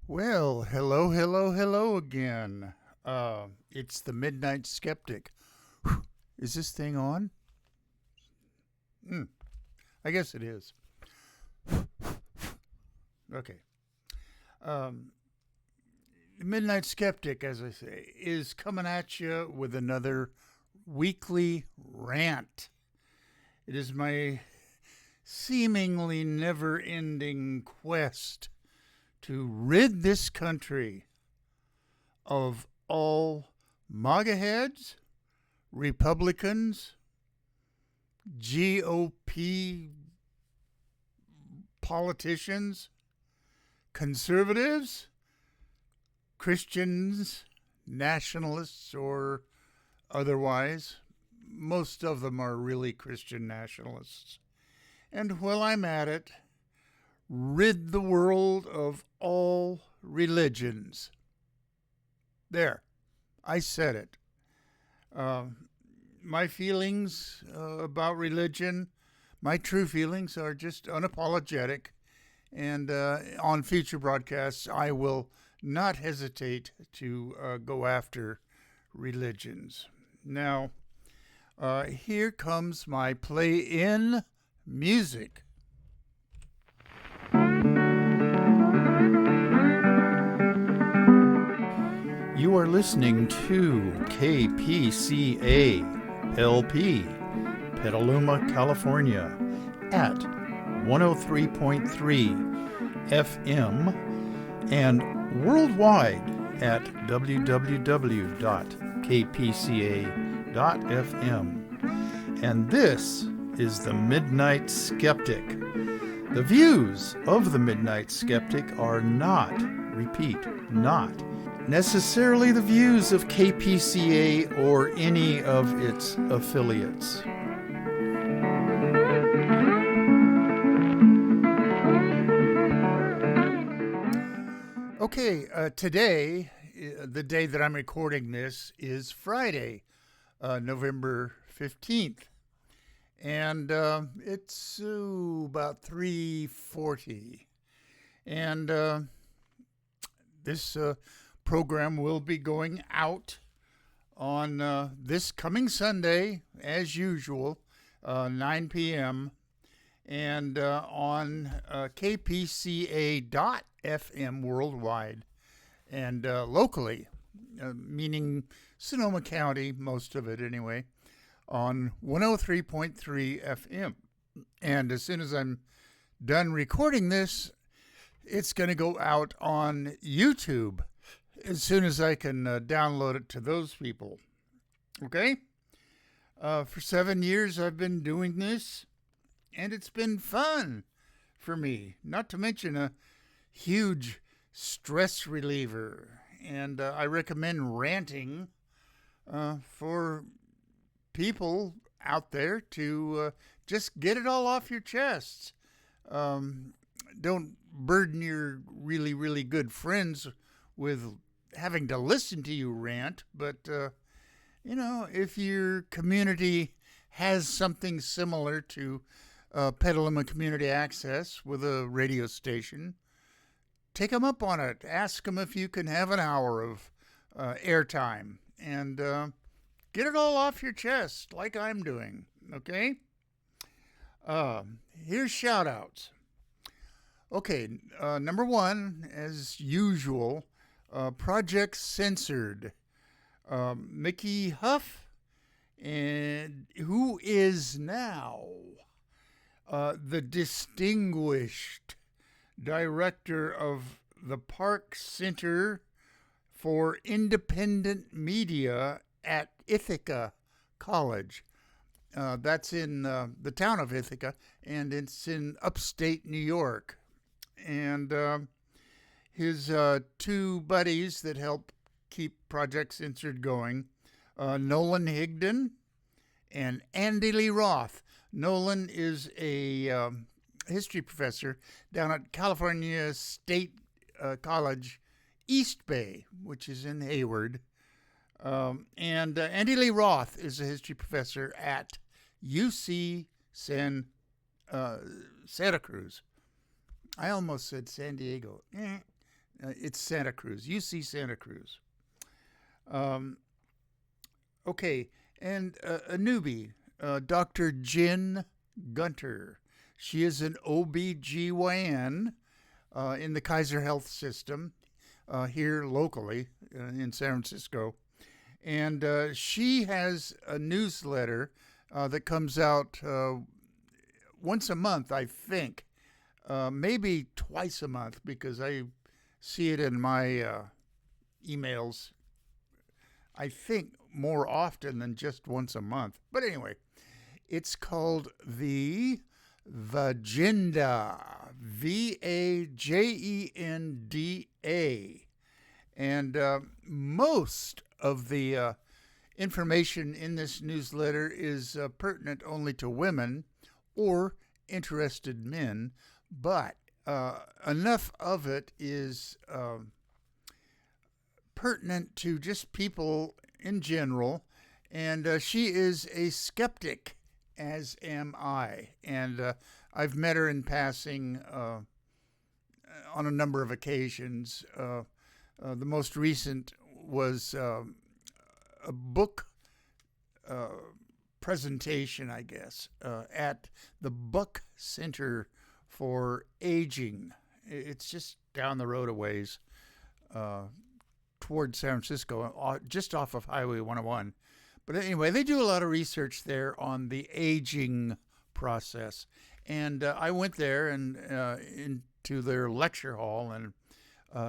Well, hello, hello, hello again. It's the Midnight Skeptic. Is this thing on? I guess it is. Okay. Um, the Midnight Skeptic, as I say, is coming at you with another weekly rant. It is my seemingly never ending quest to rid this country of all MAGA heads, Republicans, GOP politicians, conservatives, Christians, nationalists, or otherwise. Most of them are really Christian nationalists. And while I'm at it, rid the world of all religions. There, I said it. My feelings about religion, my true feelings, are just unapologetic. And on future broadcasts, I will not hesitate to go after religions. Now, here comes my play-in music. You are listening to KPCA LP, Petaluma, California, at 103.3 FM and worldwide at www.kpca.fm. And this is the Midnight Skeptic. The views of the Midnight Skeptic are not, repeat, not necessarily the views of KPCA or any of its affiliates. Okay, today, the day that I'm recording this, is Friday, November 15th. And it's about 3:40. And this program will be going out on this coming Sunday, as usual, 9 p.m., and on kpca.fm worldwide, and locally, meaning Sonoma County, most of it anyway, on 103.3 FM. And as soon as I'm done recording this, it's going to go out on YouTube as soon as I can download it to those people. Okay? For 7 years I've been doing this, and it's been fun for me, not to mention a huge stress reliever. And I recommend ranting for people out there to just get it all off your chests. Don't burden your really, really good friends with having to listen to you rant, but, if your community has something similar to Petaluma Community Access with a radio station, take them up on it. Ask them if you can have an hour of airtime, and get it all off your chest like I'm doing, okay? Here's shout-outs. Okay, number one, as usual, Project Censored. Mickey Huff, and who is now the distinguished director of the Park Center for Independent Media at Ithaca College. That's in the town of Ithaca, and it's in upstate New York. And his two buddies that help keep Project Censored going, Nolan Higdon and Andy Lee Roth. Nolan is a history professor down at California State College, East Bay, which is in Hayward. And Andy Lee Roth is a history professor at UC Santa Cruz. I almost said San Diego. It's Santa Cruz, UC Santa Cruz. Okay, and a newbie, Dr. Jen Gunter. She is an OBGYN in the Kaiser Health System here locally in San Francisco. And she has a newsletter that comes out once a month, I think. Maybe twice a month, because I see it in my emails, I think more often than just once a month. But anyway, it's called the Vagenda, Vagenda. And most of the information in this newsletter is pertinent only to women or interested men, but enough of it is pertinent to just people in general. And she is a skeptic, as am I. And I've met her in passing on a number of occasions. The most recent was a book presentation, I guess, at the Buck Center for Aging. It's just down the road a ways towards San Francisco, just off of Highway 101. But anyway, they do a lot of research there on the aging process. And I went there and into their lecture hall, and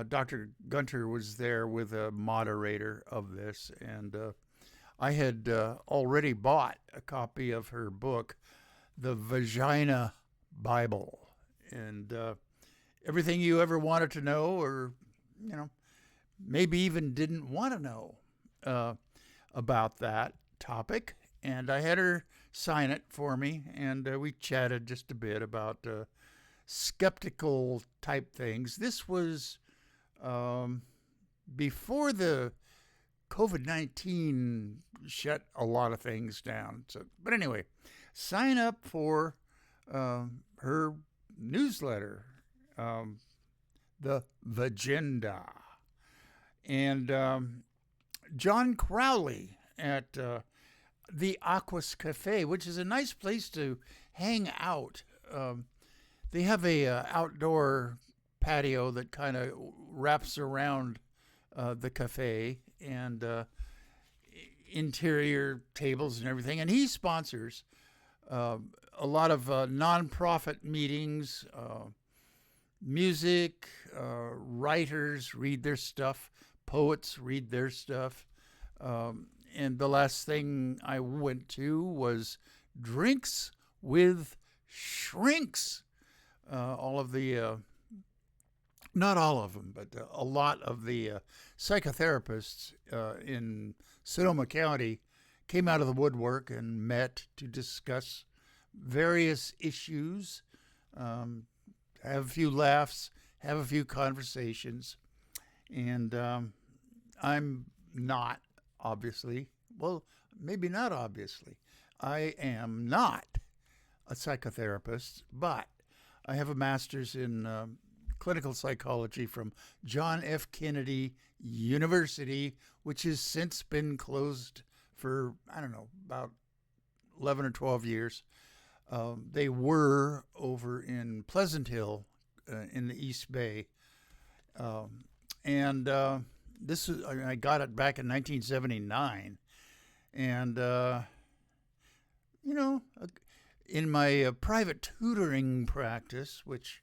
Dr. Gunter was there with a moderator of this. And I had already bought a copy of her book, The Vagina Bible. And everything you ever wanted to know, or, maybe even didn't want to know about that topic. And I had her sign it for me, and we chatted just a bit about skeptical type things. This was before the COVID-19 shut a lot of things down. But anyway, sign up for her newsletter, the Vagenda. And John Crowley at the Aquas Cafe, which is a nice place to hang out. They have a outdoor patio that kind of wraps around the cafe, and interior tables and everything. And he sponsors a lot of nonprofit meetings, music, writers read their stuff, poets read their stuff. And the last thing I went to was Drinks with Shrinks. All of the, not all of them, but a lot of the psychotherapists in Sonoma County came out of the woodwork and met to discuss various issues, have a few laughs, have a few conversations. And I'm not, obviously, well, maybe not obviously, I am not a psychotherapist, but I have a master's in clinical psychology from John F. Kennedy University, which has since been closed for, I don't know, about 11 or 12 years. They were over in Pleasant Hill in the East Bay. And this was, I got it back in 1979. And, in my private tutoring practice, which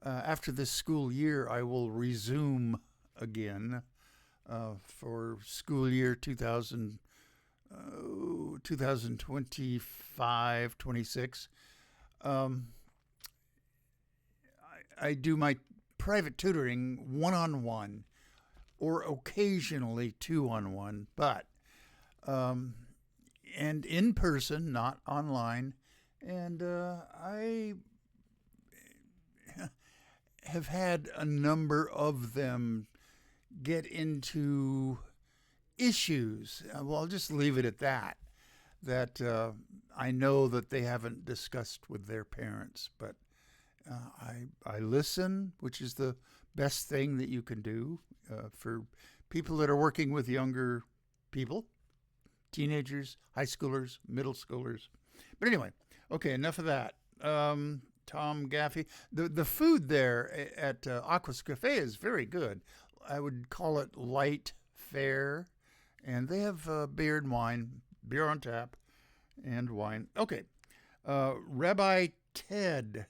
after this school year I will resume again for school year 2025, 26. I do my private tutoring one-on-one or occasionally two-on-one, but and in person, not online. And I have had a number of them get into issues. Well, I'll just leave it at that. That I know that they haven't discussed with their parents, but I listen, which is the best thing that you can do for people that are working with younger people, teenagers, high schoolers, middle schoolers. But anyway, okay, enough of that. Tom Gaffey. The food there at Aqua's Cafe is very good. I would call it light fare, and they have beer and wine, beer on tap, and wine. Okay, Rabbi Ted,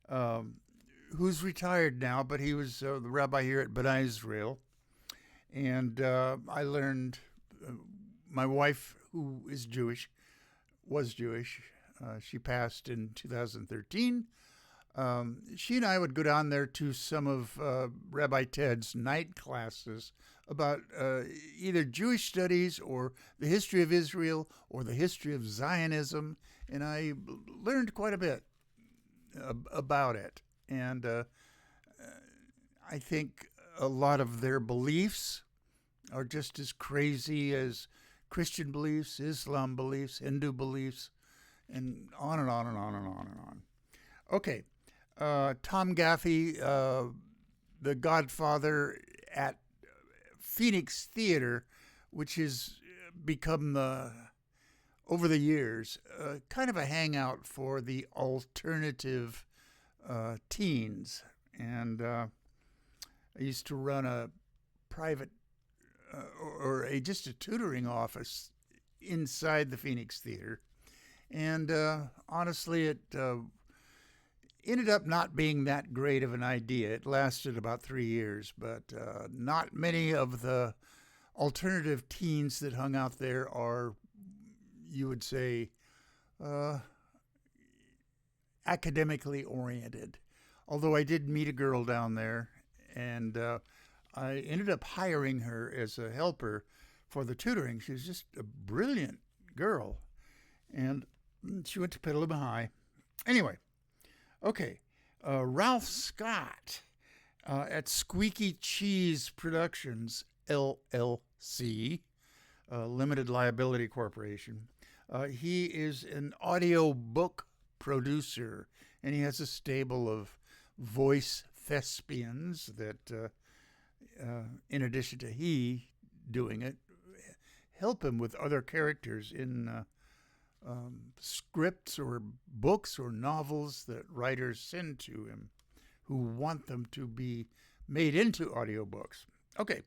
who's retired now, but he was the rabbi here at B'nai Israel, and I learned my wife, who is Jewish, was Jewish. She passed in 2013. She and I would go down there to some of Rabbi Ted's night classes about either Jewish studies or the history of Israel or the history of Zionism, and I learned quite a bit about it. And I think a lot of their beliefs are just as crazy as Christian beliefs, Islam beliefs, Hindu beliefs, and on and on and on and on and on. Okay, Tom Gaffey, the Godfather at Phoenix Theater, which has become over the years, kind of a hangout for the alternative teens. And I used to run a private just a tutoring office inside the Phoenix Theater. And honestly, it ended up not being that great of an idea. It lasted about 3 years, but not many of the alternative teens that hung out there are, you would say, academically oriented. Although I did meet a girl down there, and I ended up hiring her as a helper for the tutoring. She was just a brilliant girl, and she went to Petaluma High. Anyway, okay, Ralph Scott at Squeaky Cheese Productions, LLC, Limited Liability Corporation. He is an audio book producer, and he has a stable of voice thespians that, in addition to he doing it, help him with other characters in scripts or books or novels that writers send to him who want them to be made into audiobooks. Okay,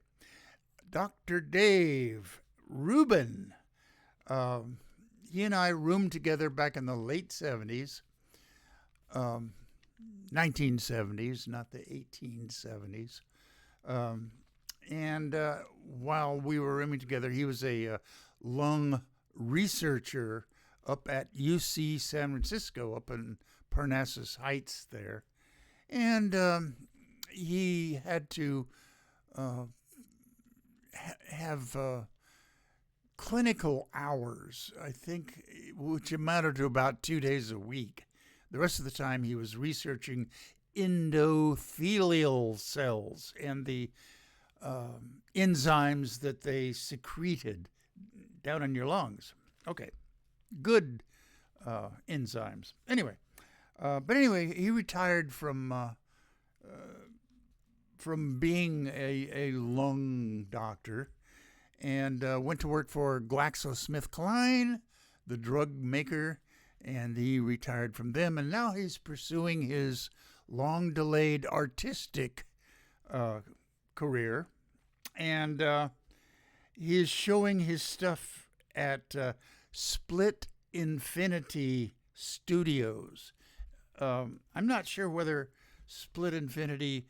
Dr. Dave Rubin. He and I roomed together back in the late 70s, 1970s, not the 1870s. And while we were rooming together, he was a lung researcher up at UC San Francisco, up in Parnassus Heights there. And he had to have clinical hours, I think, which amounted to about 2 days a week. The rest of the time he was researching endothelial cells and the enzymes that they secreted down in your lungs. Okay, good enzymes. Anyway, but anyway, he retired from being a lung doctor and went to work for GlaxoSmithKline, the drug maker, and he retired from them. And now he's pursuing his long-delayed artistic career, and he is showing his stuff at Split Infinity Studios. I'm not sure whether Split Infinity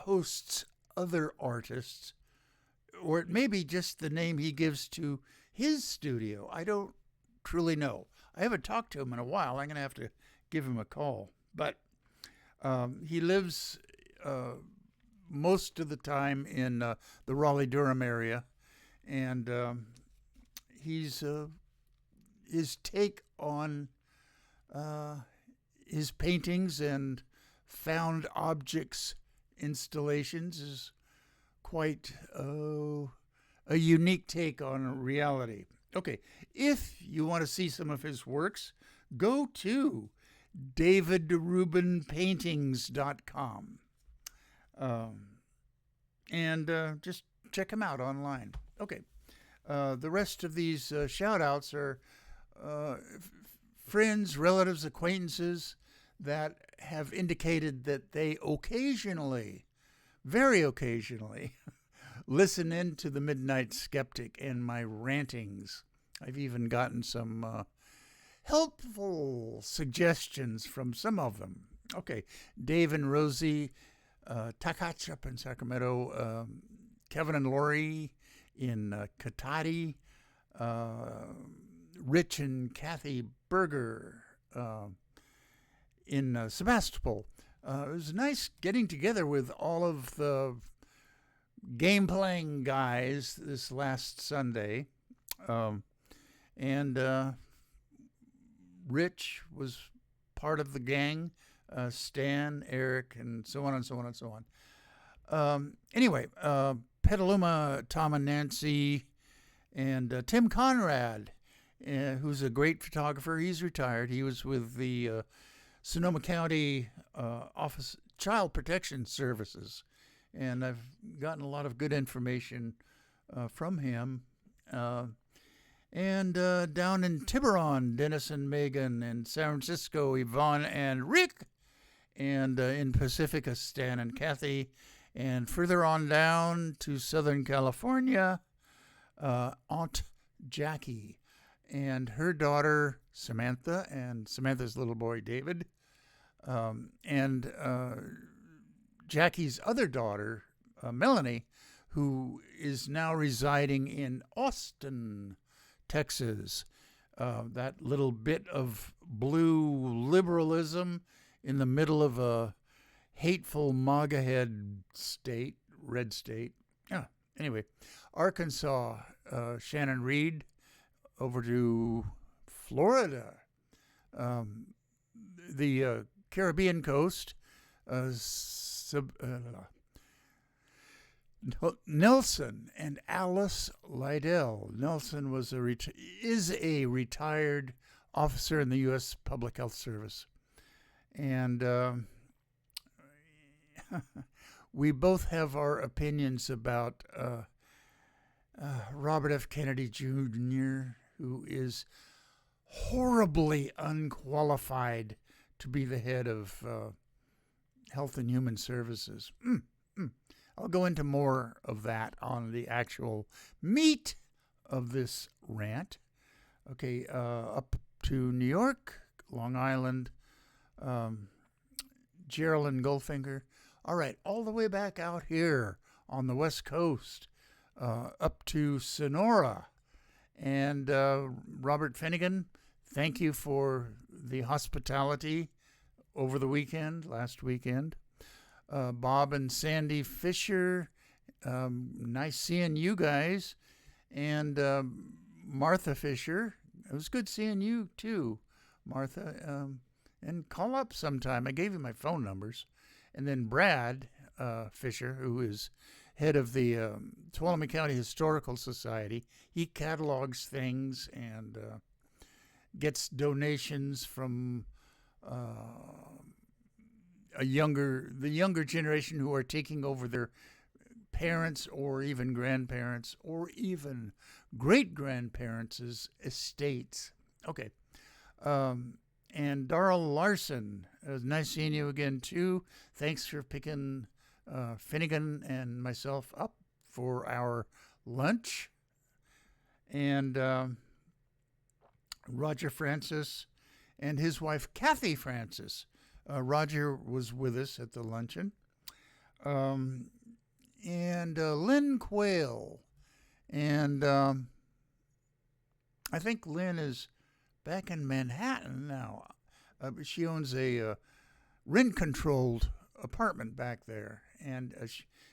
hosts other artists, or it may be just the name he gives to his studio. I don't truly know. I haven't talked to him in a while. I'm going to have to give him a call. But he lives most of the time in the Raleigh-Durham area, and his take on his paintings and found objects installations is quite a unique take on reality. Okay, if you want to see some of his works, go to davidrubinpaintings.com. Um, and just check him out online. Okay. The rest of these shout outs are friends, relatives, acquaintances that have indicated that they occasionally, very occasionally, listen in to the Midnight Skeptic and my rantings. I've even gotten some helpful suggestions from some of them. Okay, Dave and Rosie Takach up in Sacramento, Kevin and Lori in Katati, Rich and Kathy Berger in Sebastopol. It was nice getting together with all of the game playing guys this last Sunday. And Rich was part of the gang, Stan, Eric, and so on and so on and so on. Anyway, Petaluma, Tom and Nancy, and Tim Conrad, who's a great photographer. He's retired. He was with the Sonoma County Office Child Protection Services, and I've gotten a lot of good information from him. And down in Tiburon, Dennis and Megan, and San Francisco, Yvonne and Rick, and in Pacifica, Stan and Kathy, and further on down to Southern California, Aunt Jackie and her daughter Samantha, and Samantha's little boy David, and Jackie's other daughter Melanie, who is now residing in Austin, Texas. That little bit of blue liberalism in the middle of a hateful MAGA head state, red state. Anyway, Arkansas, Shannon Reed, over to Florida, the Caribbean coast, Nelson and Alice Lydell. Nelson is a retired officer in the U.S. Public Health Service. And we both have our opinions about Robert F. Kennedy Jr., who is horribly unqualified to be the head of Health and Human Services. I'll go into more of that on the actual meat of this rant. Okay, up to New York, Long Island, Gerald and Goldfinger. All right, all the way back out here on the West Coast, up to Sonora. And Robert Finnegan, thank you for the hospitality over the weekend, last weekend. Bob and Sandy Fisher, nice seeing you guys. And Martha Fisher, it was good seeing you too, Martha. And call up sometime. I gave you my phone numbers. And then Brad Fisher, who is head of the Tuolumne County Historical Society, he catalogs things and gets donations from the younger generation who are taking over their parents or even grandparents or even great-grandparents' estates. Okay. And Darrell Larson, it was nice seeing you again, too. Thanks for picking Finnegan and myself up for our lunch. And Roger Francis and his wife, Kathy Francis. Roger was with us at the luncheon. And Lynn Quayle. And I think Lynn is back in Manhattan now. She owns a rent-controlled apartment back there. And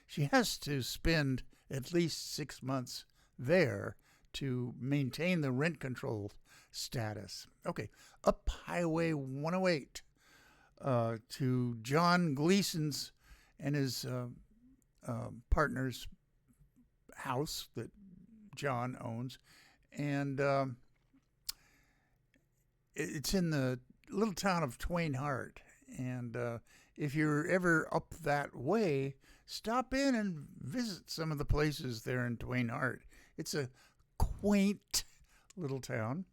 she has to spend at least 6 months there to maintain the rent-controlled status. Okay, up Highway 108 to John Gleason's and his partner's house that John owns. And it's in the little town of Twain Harte. And if you're ever up that way, stop in and visit some of the places there in Twain Harte. It's a quaint little town.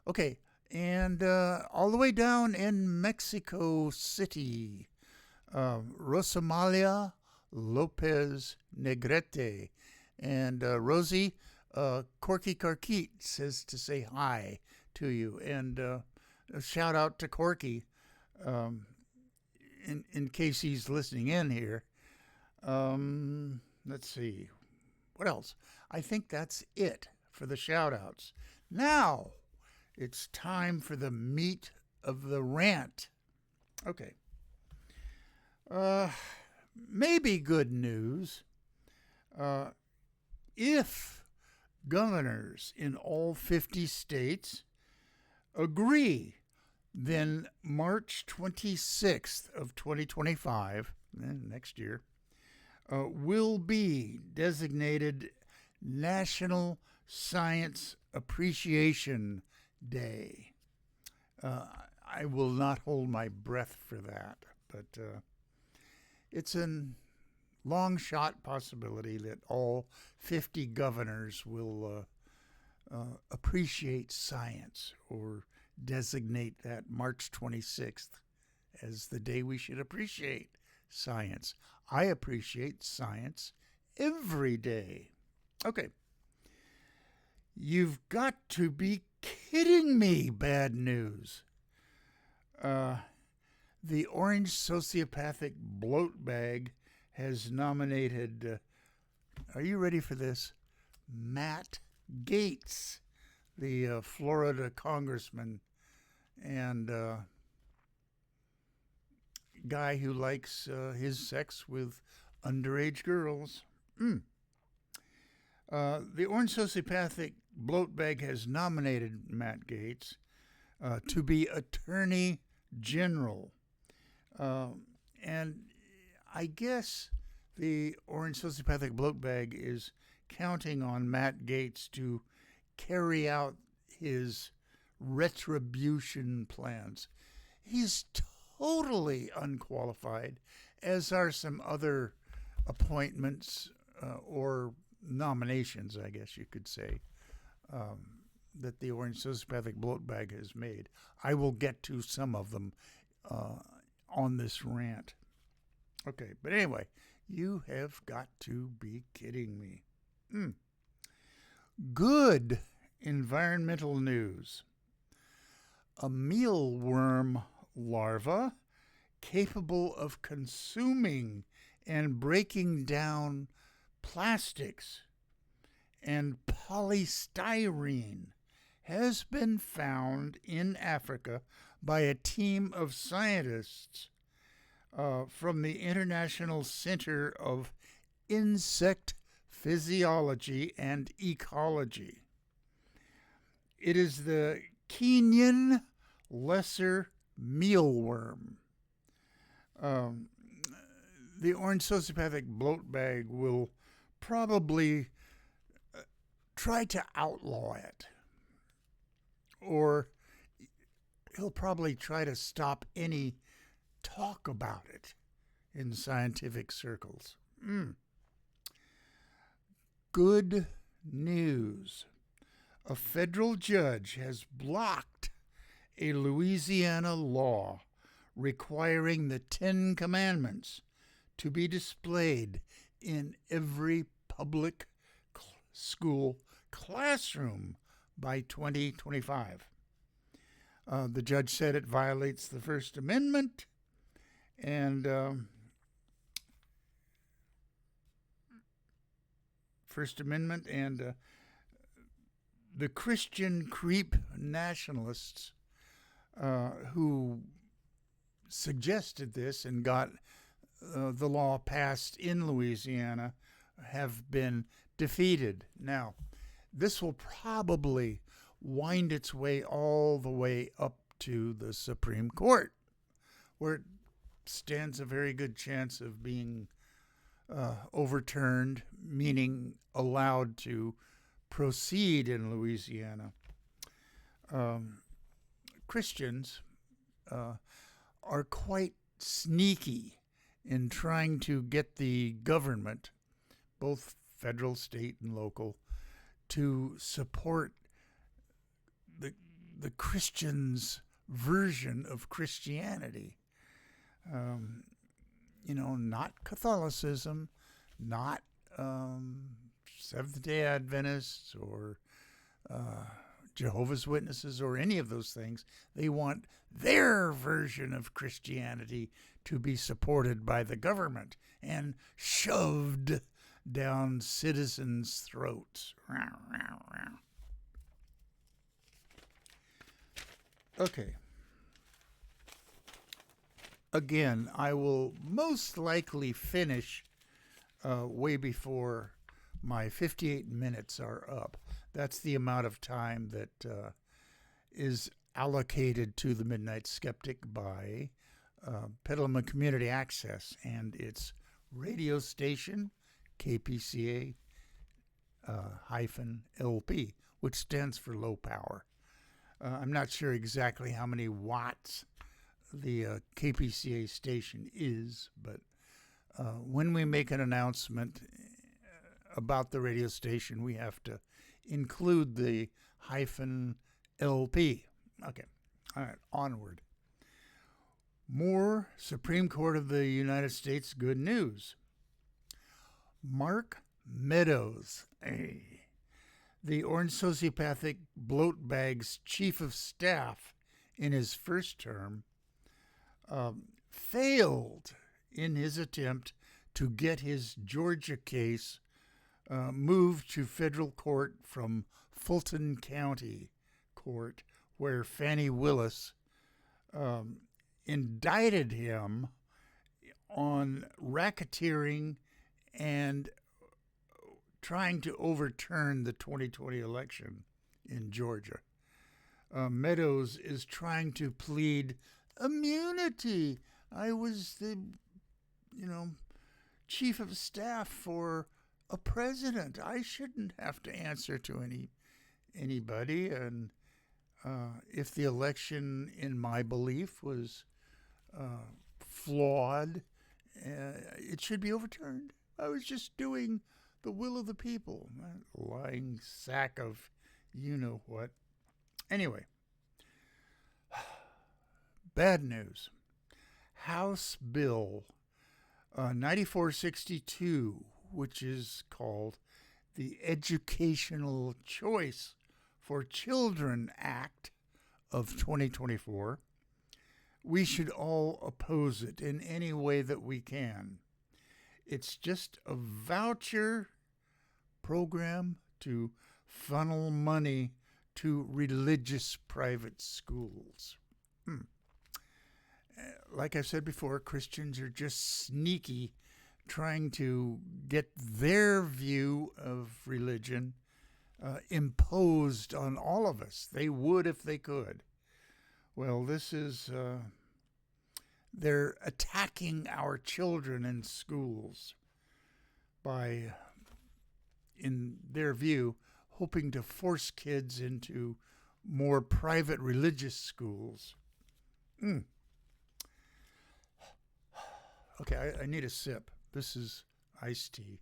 Okay, and all the way down in Mexico City, Rosamalia Lopez Negrete. And Rosie, Corky Carquit says to say hi to you. And a shout out to Corky in case he's listening in here. Let's see. What else? I think that's it for the shout outs. Now it's time for the meat of the rant. Okay. Maybe good news. If governors in all 50 states agree, then March 26th of 2025, next year, will be designated National Science Appreciation Day. I will not hold my breath for that, but it's an long shot possibility that all 50 governors will appreciate science or designate that March 26th as the day we should appreciate science. I appreciate science every day. Okay. You've got to be kidding me, bad news. The Orange Sociopathic Bloat Bag has nominated, are you ready for this? Matt Gaetz, the Florida congressman and guy who likes his sex with underage girls. The Orange Sociopathic Bloat Bag has nominated Matt Gaetz to be Attorney General. And I guess the Orange Sociopathic Bloat Bag is counting on Matt Gaetz to carry out his retribution plans. He's totally unqualified, as are some other appointments or nominations, I guess you could say, that the Orange Sociopathic Bloat Bag has made. I will get to some of them on this rant. Okay, but anyway, you have got to be kidding me. Good environmental news. A mealworm larva capable of consuming and breaking down plastics and polystyrene has been found in Africa by a team of scientists from the International Center of Insect Physiology and Ecology. It is the Kenyan lesser mealworm. The Orange Sociopathic Bloat Bag will probably try to outlaw it, or he'll probably try to stop any talk about it in scientific circles. Good news. A federal judge has blocked a Louisiana law requiring the 10 Commandments to be displayed in every public school classroom by 2025. The judge said it violates the First Amendment and the Christian creep nationalists who suggested this and got the law passed in Louisiana have been defeated. Now, this will probably wind its way all the way up to the Supreme Court, where it stands a very good chance of being overturned, meaning allowed to proceed in Louisiana. Christians are quite sneaky in trying to get the government, both federal, state, and local, to support the Christians' version of Christianity. Not Catholicism, not Seventh-day Adventists or Jehovah's Witnesses or any of those things. They want their version of Christianity to be supported by the government and shoved down citizens' throats. Okay. Again, I will most likely finish way before my 58 minutes are up. That's the amount of time that is allocated to the Midnight Skeptic by Petaluma Community Access and its radio station, KPCA -LP, which stands for low power. I'm not sure exactly how many watts the KPCA station is, but when we make an announcement about the radio station, we have to include the -LP. Okay, all right, onward. More Supreme Court of the United States good news. Mark Meadows, the orange sociopathic bloat bag's chief of staff in his first term, failed in his attempt to get his Georgia case moved to federal court from Fulton County Court, where Fannie Willis indicted him on racketeering and trying to overturn the 2020 election in Georgia. Meadows is trying to plead immunity. I was the, chief of staff for a president. I shouldn't have to answer to anybody. And if the election, in my belief, was flawed, it should be overturned. I was just doing the will of the people. That lying sack of you-know-what. Anyway, bad news. House Bill 9462, which is called the Educational Choice for Children Act of 2024, we should all oppose it in any way that we can. It's just a voucher program to funnel money to religious private schools. Like I said before, Christians are just sneaky, trying to get their view of religion imposed on all of us. They would if they could. Well, this is, they're attacking our children in schools by, in their view, hoping to force kids into more private religious schools. Okay, I need a sip. This is iced tea.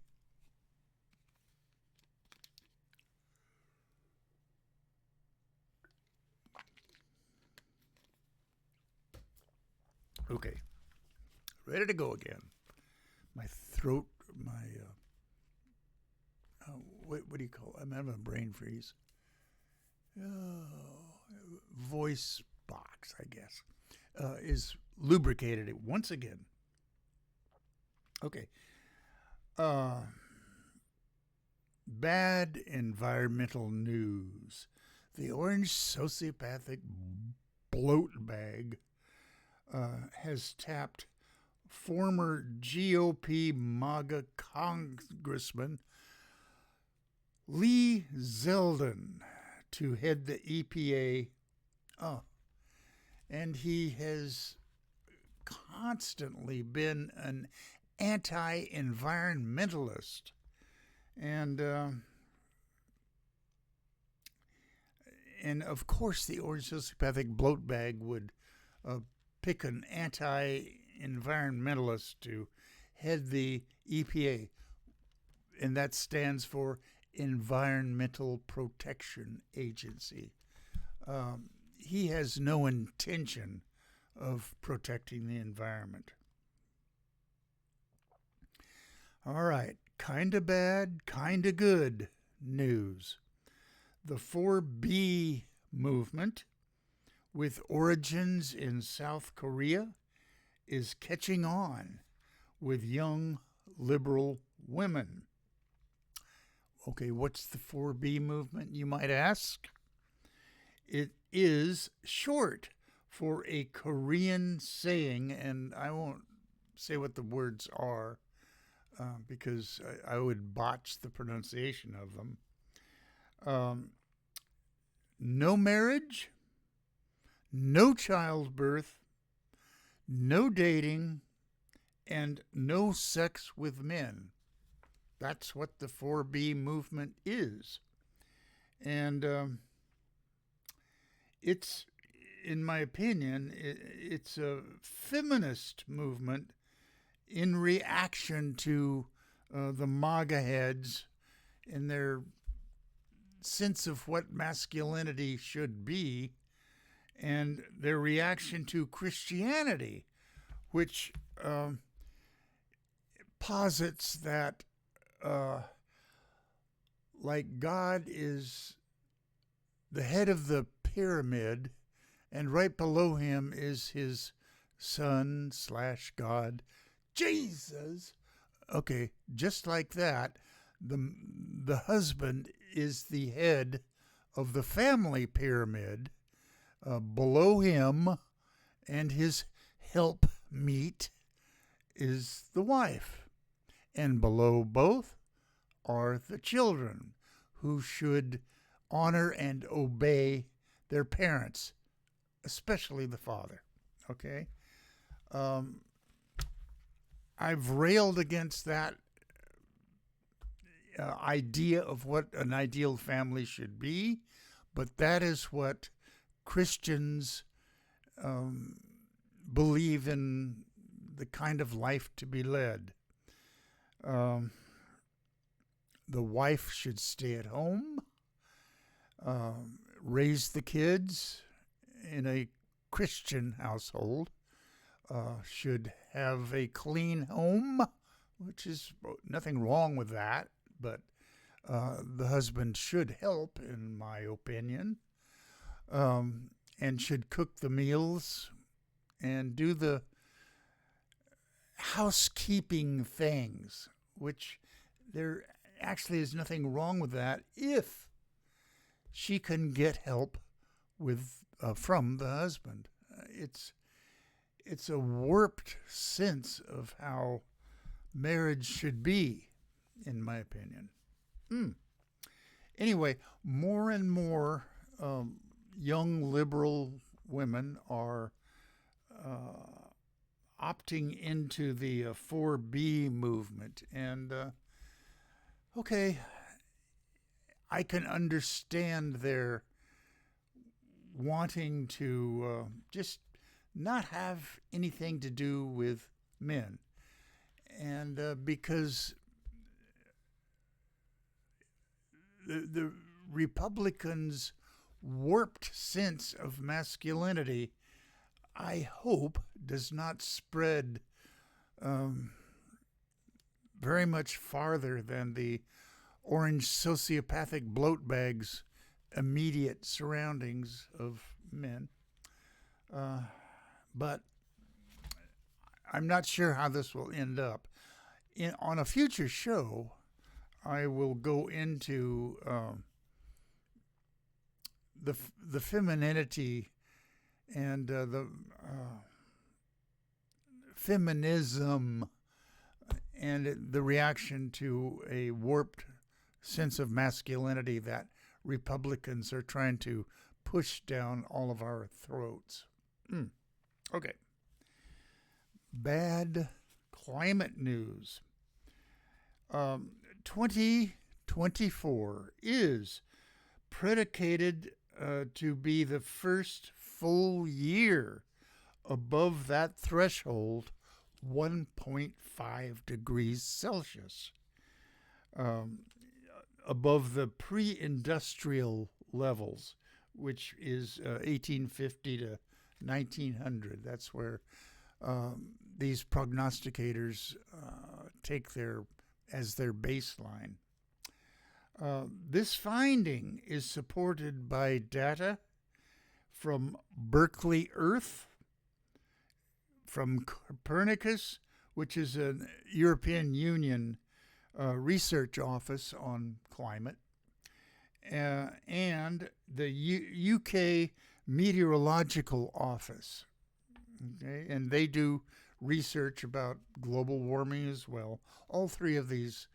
Okay, ready to go again. My throat, what do you call it? I'm having a brain freeze. Voice box, I guess, is lubricated once again. Okay. Bad environmental news. The orange sociopathic bloat bag has tapped former GOP MAGA Congressman Lee Zeldin to head the EPA. And he has constantly been an anti-environmentalist. And of course the orange sociopathic bloat bag would pick an anti environmentalist to head the EPA, and that stands for Environmental Protection Agency. He has no intention of protecting the environment. All right, kinda bad, kinda good news. The 4B movement, with origins in South Korea, is catching on with young liberal women. Okay, what's the 4B movement, you might ask? It is short for a Korean saying, and I won't say what the words are because I would botch the pronunciation of them. No marriage, no childbirth, no dating, and no sex with men. That's what the 4B movement is. And it's, in my opinion, it's a feminist movement in reaction to the MAGA heads and their sense of what masculinity should be, and their reaction to Christianity, which posits that like God is the head of the pyramid, and right below him is his son / God, Jesus. Okay, just like that, the husband is the head of the family pyramid. Below him and his helpmeet is the wife, and below both are the children, who should honor and obey their parents, especially the father. Okay? I've railed against that idea of what an ideal family should be, but that is what Christians believe in, the kind of life to be led. The wife should stay at home, raise the kids in a Christian household, should have a clean home, which is nothing wrong with that, but the husband should help, in my opinion, and should cook the meals and do the housekeeping things, which there actually is nothing wrong with that if she can get help with from the husband. It's a warped sense of how marriage should be, in my opinion. Anyway, more and more young liberal women are opting into the 4B movement. And, okay, I can understand their wanting to just not have anything to do with men. And because the Republicans' warped sense of masculinity, I hope, does not spread very much farther than the orange sociopathic bloat bag's immediate surroundings of men. But I'm not sure how this will end up. On a future show, I will go into the femininity and the feminism and the reaction to a warped sense of masculinity that Republicans are trying to push down all of our throats. Okay. Bad climate news. 2024 is predicated to be the first full year above that threshold 1.5 degrees Celsius, um, above the pre-industrial levels, which is 1850 to 1900. That's where these prognosticators take as their baseline. This finding is supported by data from Berkeley Earth, from Copernicus, which is a European Union research office on climate, and the UK Meteorological Office. Okay, and they do research about global warming as well. All three of these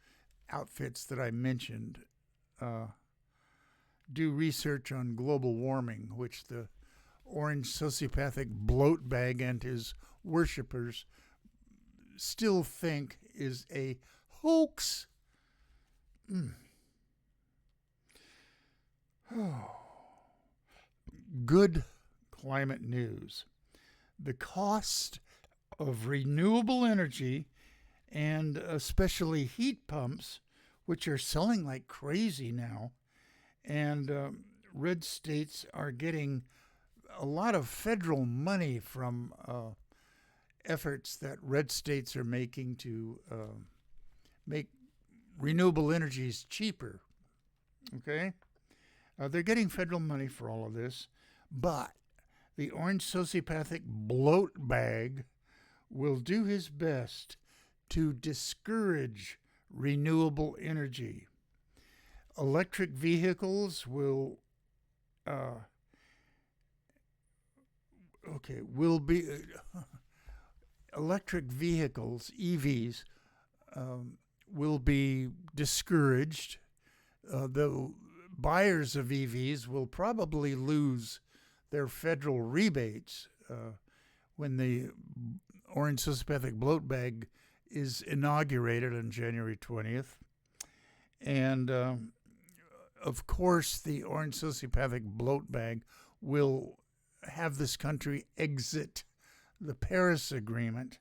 outfits that I mentioned do research on global warming, which the orange sociopathic bloat bag and his worshippers still think is a hoax. Good climate news. The cost of renewable energy, and especially heat pumps, which are selling like crazy now, and red states are getting a lot of federal money from efforts that red states are making to make renewable energies cheaper. Okay? They're getting federal money for all of this, but the orange sociopathic bloat bag will do his best to discourage renewable energy. Electric vehicles will be electric vehicles, EVs, will be discouraged. The buyers of EVs will probably lose their federal rebates when the orange sociopathic bloat bag is inaugurated on January 20th. And of course, the orange sociopathic bloat bag will have this country exit the Paris Agreement.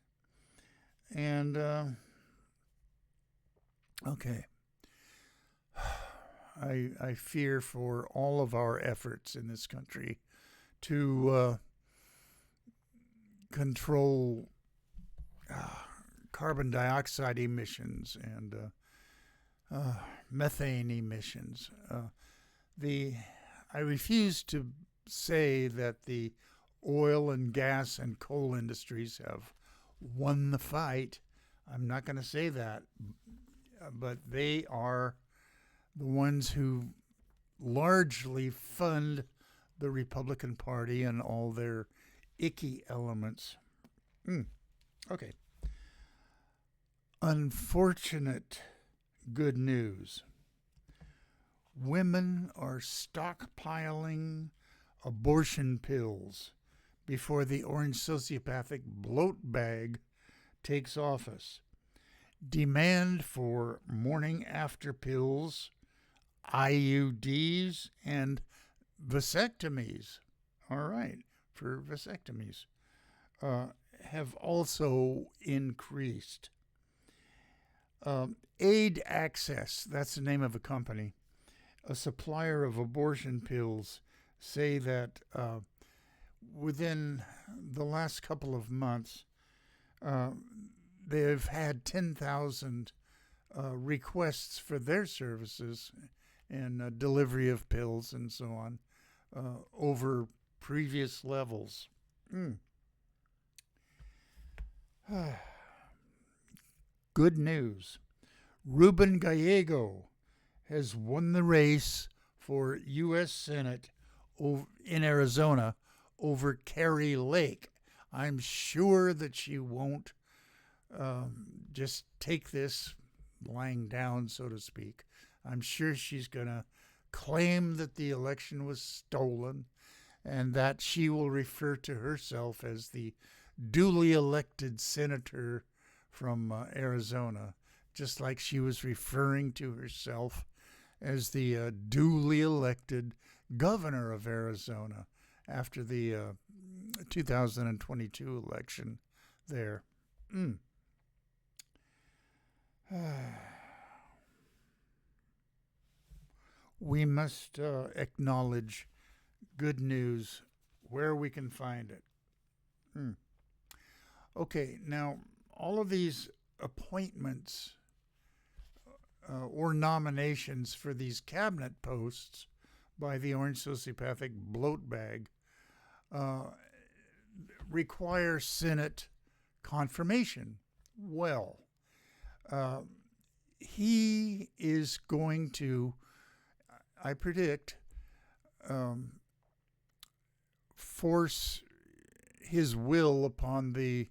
And, okay. I fear for all of our efforts in this country to control carbon dioxide emissions and methane emissions. I refuse to say that the oil and gas and coal industries have won the fight. I'm not going to say that, but they are the ones who largely fund the Republican Party and all their icky elements. Okay. Unfortunate good news. Women are stockpiling abortion pills before the orange sociopathic bloat bag takes office. Demand for morning after pills, IUDs, and vasectomies, all right, for vasectomies, have also increased. Aid Access, that's the name of a company, a supplier of abortion pills, say that within the last couple of months, they've had 10,000 requests for their services and delivery of pills and so on over previous levels. Good news. Ruben Gallego has won the race for U.S. Senate in Arizona over Kari Lake. I'm sure that she won't just take this lying down, so to speak. I'm sure she's going to claim that the election was stolen and that she will refer to herself as the duly elected senator from Arizona, just like she was referring to herself as the duly elected governor of Arizona after the 2022 election there. Mm. We must acknowledge good news where we can find it. Mm. Okay, now all of these appointments or nominations for these cabinet posts by the orange sociopathic bloat bag require Senate confirmation. Well, he is going to, I predict, force his will upon the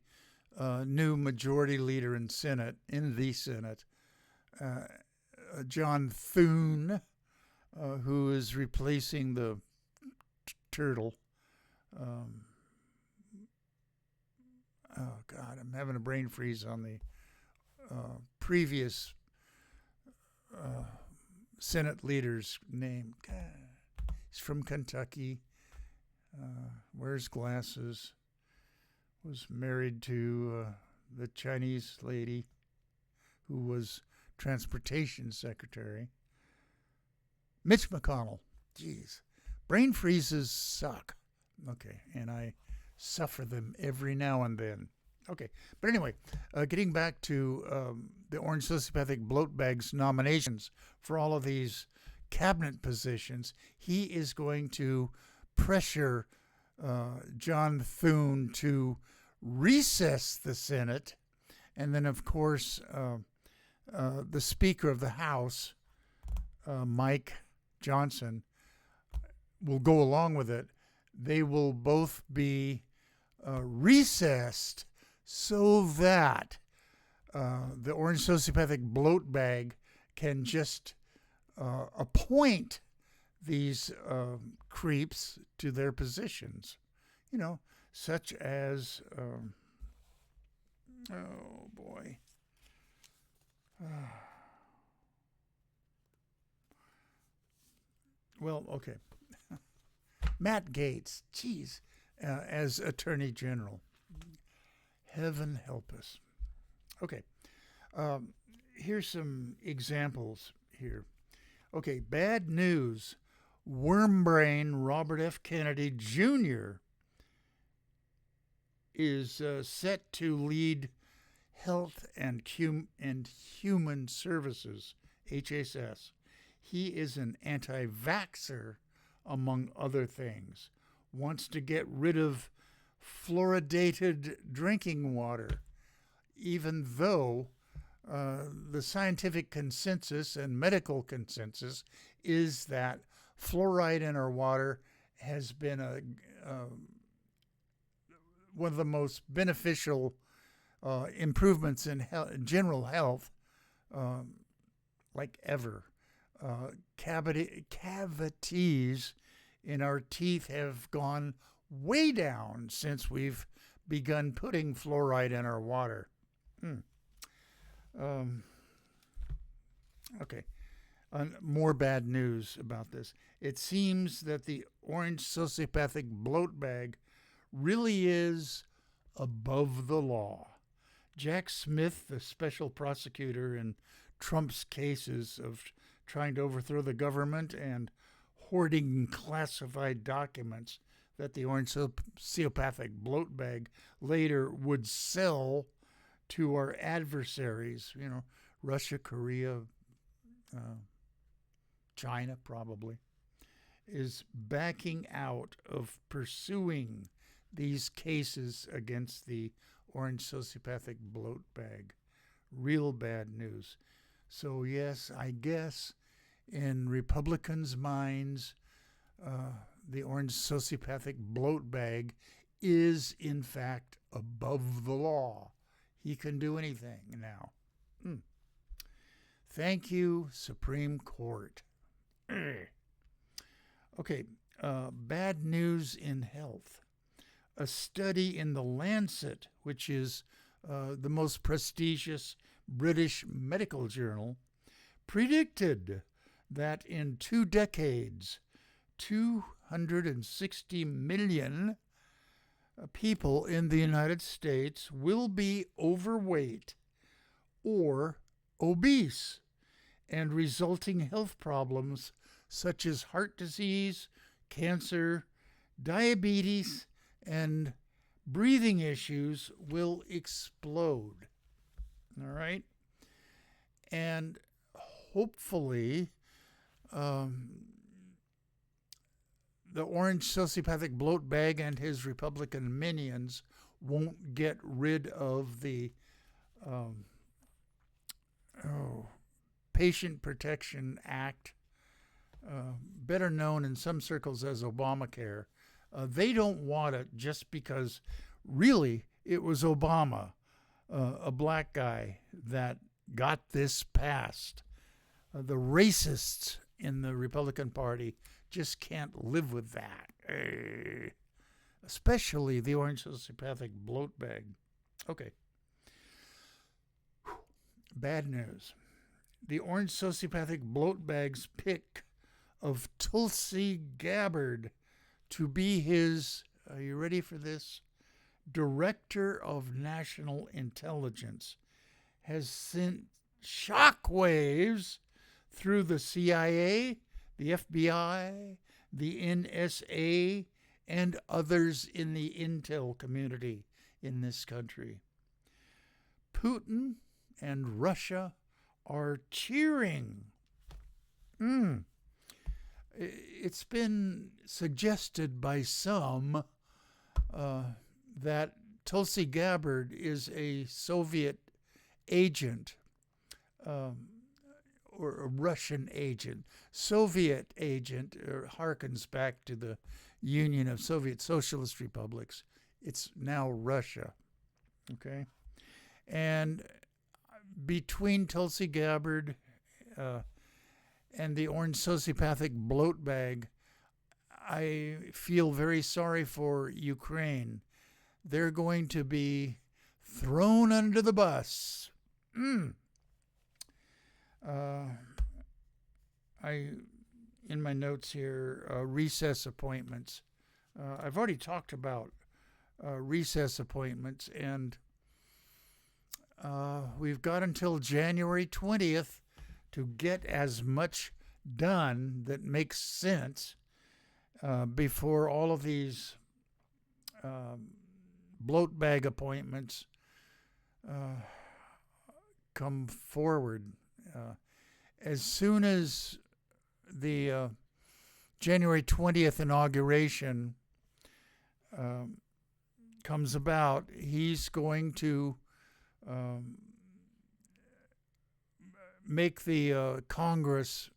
new majority leader in the Senate, John Thune, who is replacing the turtle. Oh God, I'm having a brain freeze on the previous Senate leader's name. God, he's from Kentucky. Wears glasses. Was married to the Chinese lady who was transportation secretary. Mitch McConnell. Jeez. Brain freezes suck. Okay, and I suffer them every now and then. Okay, but anyway, getting back to the orange sociopathic bloat bag's nominations for all of these cabinet positions, he is going to pressure John Thune to recess the Senate, and then, of course, the Speaker of the House, Mike Johnson, will go along with it. They will both be recessed so that the orange sociopathic bloat bag can just appoint these creeps to their positions, such as, oh boy, well, okay, Matt Gaetz, geez, as Attorney General. Heaven help us. Okay, here's some examples here. Okay, bad news. Wormbrain Robert F. Kennedy Jr. is set to lead Health and Human Services, HHS. He is an anti-vaxxer, among other things. Wants to get rid of fluoridated drinking water, even though the scientific consensus and medical consensus is that fluoride in our water has been one of the most beneficial improvements in general health, like ever. Cavities in our teeth have gone way down since we've begun putting fluoride in our water. Okay. More bad news about this. It seems that the orange sociopathic bloat bag really is above the law. Jack Smith, the special prosecutor in Trump's cases of trying to overthrow the government and hoarding classified documents that the orange sociopathic bloat bag later would sell to our adversaries, Russia, Korea, China probably, is backing out of pursuing these cases against the orange sociopathic bloat bag. Real bad news. So yes, I guess in Republicans' minds, the orange sociopathic bloat bag is in fact above the law. He can do anything now. Thank you, Supreme Court. Okay, bad news in health. A study in The Lancet, which is the most prestigious British medical journal, predicted that in 2 decades, 260 million people in the United States will be overweight or obese, and resulting health problems such as heart disease, cancer, diabetes, and breathing issues will explode. All right? And hopefully, the orange sociopathic bloat bag and his Republican minions won't get rid of the Patient Protection Act, better known in some circles as Obamacare. They don't want it just because really it was Obama, a black guy, that got this passed. The racists in the Republican Party just can't live with that, especially the orange sociopathic bloat bag. Okay. Bad news. The orange sociopathic bloat bag's pick of Tulsi Gabbard to be his, are you ready for this? Director of National Intelligence has sent shockwaves through the CIA, the FBI, the NSA, and others in the intel community in this country. Putin and Russia are cheering. It's been suggested by some that Tulsi Gabbard is a Soviet agent, or a Russian agent. Soviet agent harkens back to the Union of Soviet Socialist Republics. It's now Russia. Okay? And between Tulsi Gabbard and the orange sociopathic bloat bag, I feel very sorry for Ukraine. They're going to be thrown under the bus. In my notes here, recess appointments. I've already talked about recess appointments, and we've got until January 20th to get as much done that makes sense before all of these bloat bag appointments come forward. As soon as the January 20th inauguration comes about, he's going to make the Congress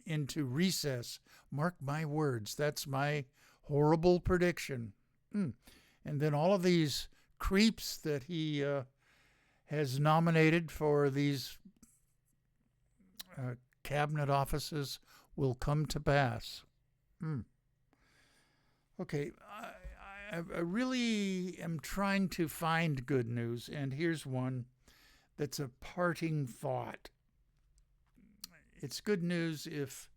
into recess. Mark my words. That's my horrible prediction. And then all of these creeps that he has nominated for these cabinet offices will come to pass. Okay, I really am trying to find good news, and here's one that's a parting thought. It's good news if,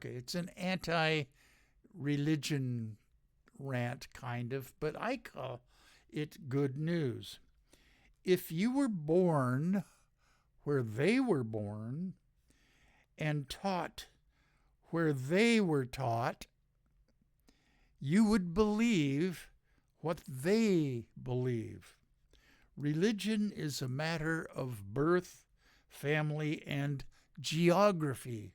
it's an anti-religion rant, kind of, but I call it good news. If you were born where they were born and taught where they were taught, you would believe what they believe. Religion is a matter of birth, family, and geography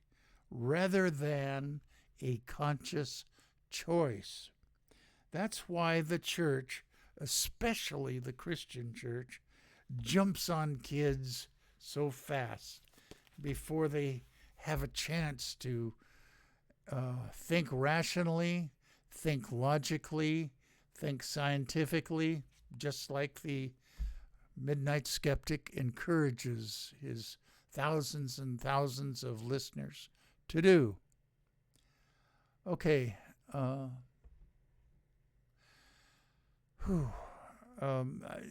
rather than a conscious choice. That's why the church, especially the Christian church, jumps on kids so fast before they have a chance to think rationally, think logically, think scientifically, just like the Midnight Skeptic encourages his thousands and thousands of listeners to do. Okay.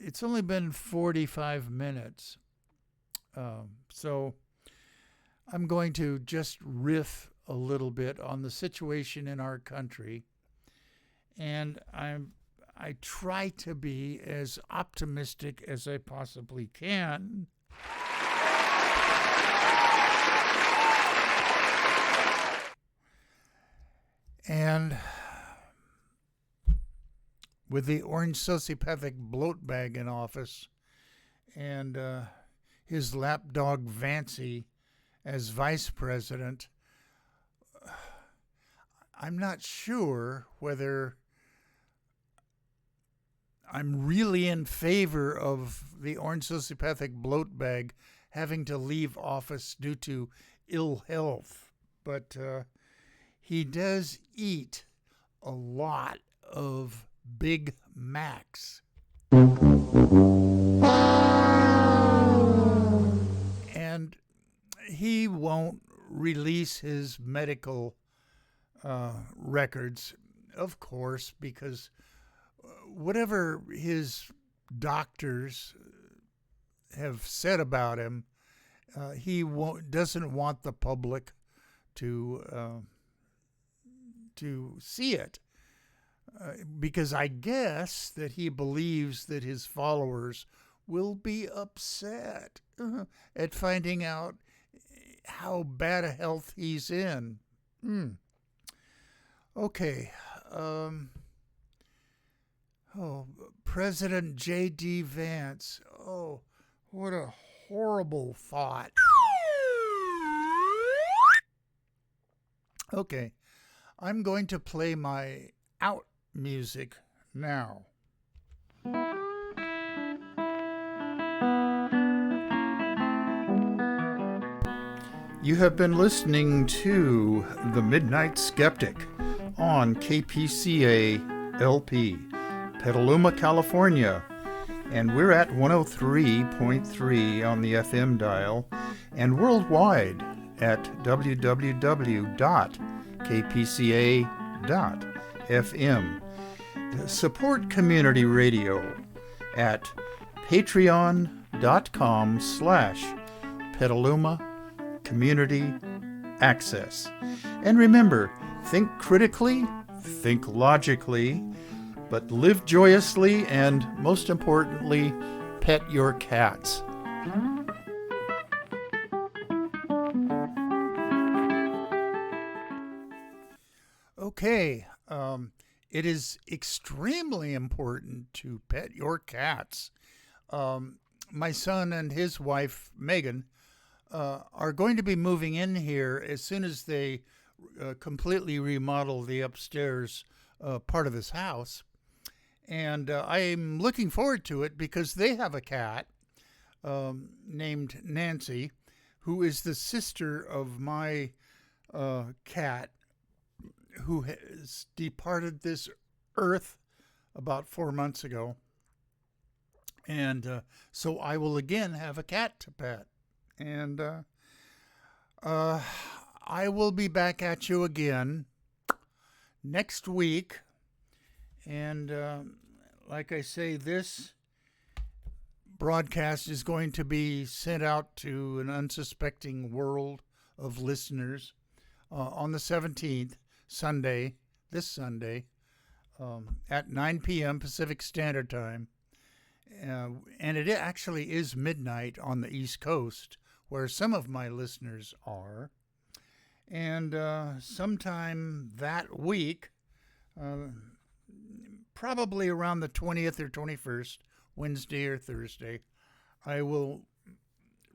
It's only been 45 minutes. So I'm going to just riff a little bit on the situation in our country and I try to be as optimistic as I possibly can. And with the orange sociopathic bloat bag in office and his lapdog Vancy as vice president, I'm not sure whether I'm really in favor of the orange sociopathic bloat bag having to leave office due to ill health. But he does eat a lot of Big Macs. And he won't release his medical records, of course, because whatever his doctors have said about him, he doesn't want the public to see it. Because I guess that he believes that his followers will be upset at finding out how bad a health he's in. Okay. President J.D. Vance. Oh, what a horrible thought. Okay. I'm going to play my out music now. You have been listening to The Midnight Skeptic on KPCA LP, Petaluma, California, and we're at 103.3 on the FM dial and worldwide at www.kpca.fm. Support community radio at patreon.com/Petaluma Community Access. And remember, think critically, think logically, but live joyously, and most importantly, pet your cats. Okay, it is extremely important to pet your cats. My son and his wife, Megan, are going to be moving in here as soon as they completely remodel the upstairs part of this house. And I'm looking forward to it because they have a cat named Nancy, who is the sister of my cat, who has departed this earth about 4 months ago. And so I will again have a cat to pet. And I will be back at you again next week. And like I say, this broadcast is going to be sent out to an unsuspecting world of listeners on the 17th, this Sunday, at 9 p.m. Pacific Standard Time. And it actually is midnight on the East Coast, where some of my listeners are. And sometime that week, probably around the 20th or 21st, Wednesday or Thursday, I will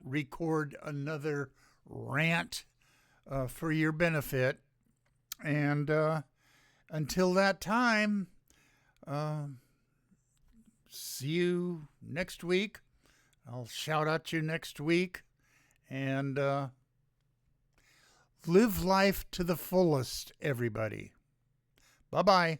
record another rant for your benefit. And until that time, see you next week. I'll shout at you next week. And live life to the fullest, everybody. Bye-bye.